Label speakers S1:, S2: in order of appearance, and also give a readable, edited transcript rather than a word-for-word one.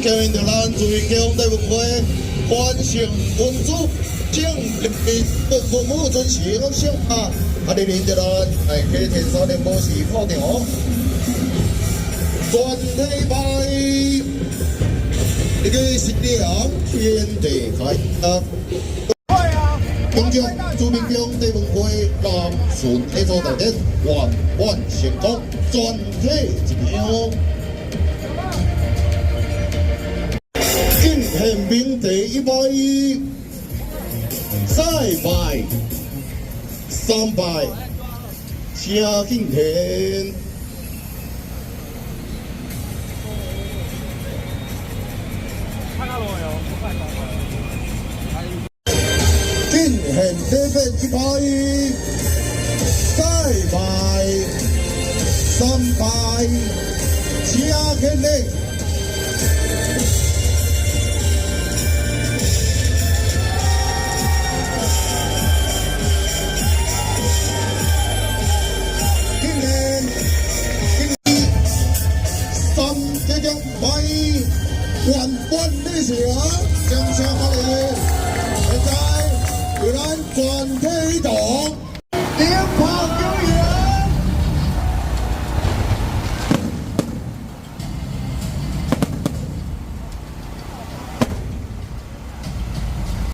S1: 今日咱最強隊伍會完成民主正義服務遵循上啊！啊，你哋咱係佢天所嘅武士課長，全體拜呢個是兩天地開啊！中將駐兵將隊伍會讓順體做到的完成功，全體一秒。敬憲兵第一拜，再拜三拜，請敬憲。敬憲第一拜，再拜三拜，請敬憲。原本理想正向發力，現在由咱全體黨點拍。